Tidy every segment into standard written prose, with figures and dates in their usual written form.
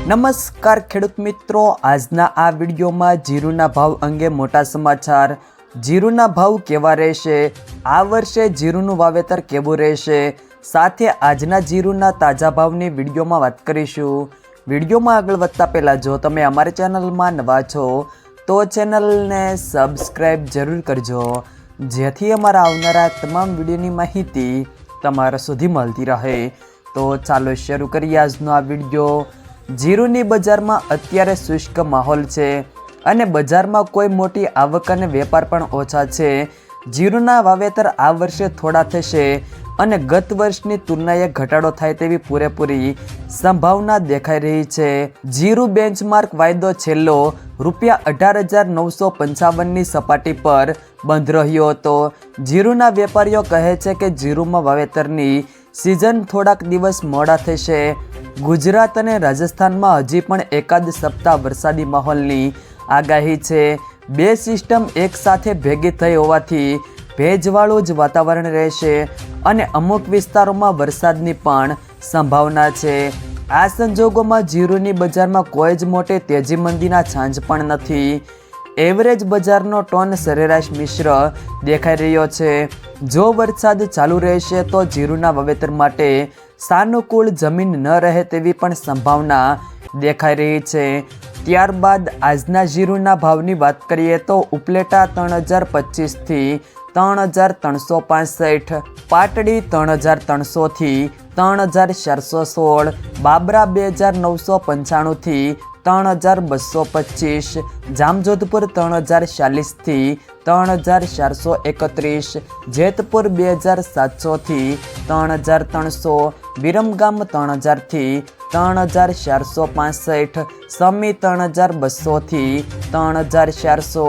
નમસ્કાર ખેડૂત મિત્રો, આજના આ વિડીયોમાં જીરુના ભાવ અંગે મોટા સમાચાર। જીરુના ભાવ કેવા રહેશે, આ વર્ષે જીરુનું વાવેતર કેવું રહેશે, સાથે આજના જીરુના તાજા ભાવની વિડીયોમાં વાત કરીશું। વિડીયોમાં આગળ વધતા પહેલાં જો તમે અમારી ચેનલમાં નવા છો તો ચેનલને સબસ્ક્રાઈબ જરૂર કરજો, જેથી અમારા આવનારા તમામ વિડીયોની માહિતી તમારા સુધી મળતી રહે। તો ચાલો શરૂ કરીએ આજનો આ વિડીયો। જીરુની બજારમાં અત્યારે શુષ્ક માહોલ છે અને બજારમાં કોઈ મોટી આવક અને વેપાર પણ ઓછા છે। જીરુના વાવેતર આ વર્ષે થોડા થશે અને ગત વર્ષની તુલનાએ ઘટાડો થાય તેવી પૂરેપૂરી સંભાવના દેખાઈ રહી છે। જીરુ બેન્ચમાર્ક વાયદો છેલ્લો ₹18,955ની સપાટી પર બંધ રહ્યો હતો। જીરુના વેપારીઓ કહે છે કે જીરુમાં વાવેતરની સિઝન થોડાક દિવસ મોડા થશે। ગુજરાત અને રાજસ્થાનમાં હજી પણ એકાદ સપ્તાહ વરસાદી માહોલની આગાહી છે। બે સિસ્ટમ એકસાથે ભેગી થઈ હોવાથી ભેજવાળું જ વાતાવરણ રહેશે અને અમુક વિસ્તારોમાં વરસાદની પણ સંભાવના છે। આ સંજોગોમાં જીરુની બજારમાં કોઈ જ મોટી તેજી મંદીના છાંજ પણ નથી। એવરેજ બજારનો ટોન સરેરાશ મિશ્ર દેખાઈ રહ્યો છે। જો વરસાદ ચાલુ રહેશે તો જીરુના વાવેતર માટે સાનુકૂળ જમીન ન રહે તેવી પણ સંભાવના દેખાઈ રહી છે। ત્યારબાદ આજના જીરુના ભાવની વાત કરીએ તો ઉપલેટા 3,025થી 3,365, પાટડી 3,300થી 3,416, બાબરા 2,995થી 3,225, જામજોધપુર 3,040થી 3,431, જેતપુર 2,700થી 3,300, વિરમગામ 3,000થી 3,465, સમી 3,200થી 3,400,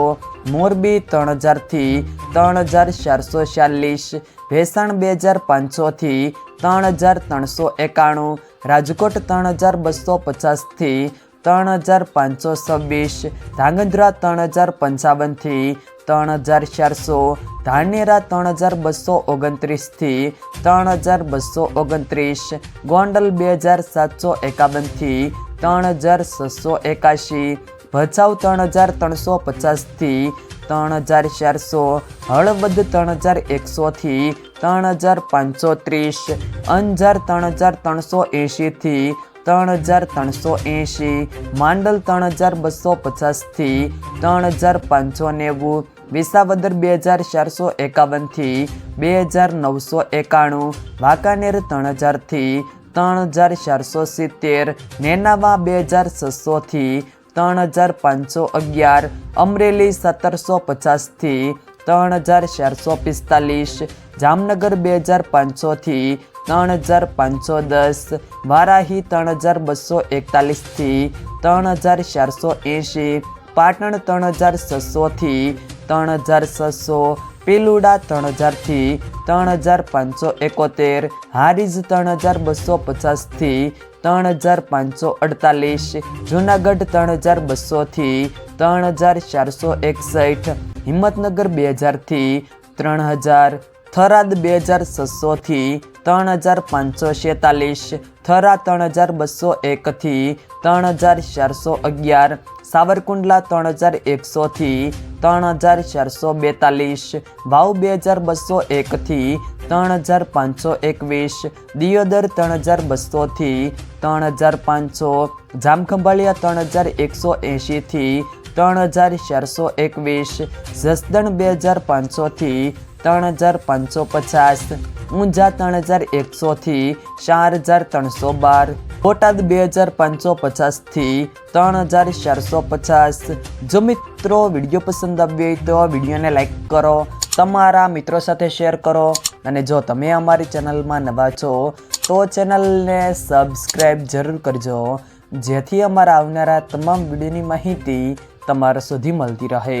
મોરબી 3,000થી 3,446, ભેસાણ 2,500થી 3,391, રાજકોટ 3,250થી 3,526, ધાંગધ્રા 3,055થી 3,400, ધાનેરા 3,229થી 3,229, ગોંડલ 2,751થી 3,681, ભચાઉ 3,350થી 3,400, હળવદ 3,100થી 3,530, અંજાર 3,380થી 3,380, માંડલ 3,250થી 3,590, વિસાવદર 2,451થી 2,991, વાંકાનેર 3,000થી 3,470, નેનાવા 2,600થી 3,511, અમરેલી 1,750થી 3,445, જામનગર 2,500થી 3,510, વારાહી 3,241થી 3,480, પાટણ 3,600થી 3,600, પીલુડા 3,000થી 3,571, હારીજ 3,250થી 3,548, જૂનાગઢ 3,200થી 3,461, હિંમતનગર 2,000થી 3,000, થરાદ 2,600થી 3,546, થરા 3,201થી 3,411, સાવરકુંડલા 3,100થી 3,442, વાવ 2,201થી 3,521, દિયોદર 3,200થી 3,500, જામખંભાળિયા 3,180થી 3,421, જસદણ 2,500થી 3,550, ઊંઝા 3,100થી 4,312, બોટાદ 2,550થી 3,450। જો મિત્રો વિડીયો પસંદ આવ્યો હોય તો વિડીયોને લાઈક કરો, તમારા મિત્રો સાથે શેર કરો અને જો તમે અમારી ચેનલમાં નવા છો તો ચેનલને સબસ્ક્રાઈબ જરૂર કરજો, જેથી અમારા આવનારા તમામ વિડીયોની માહિતી તમારા સુધી મળતી રહે।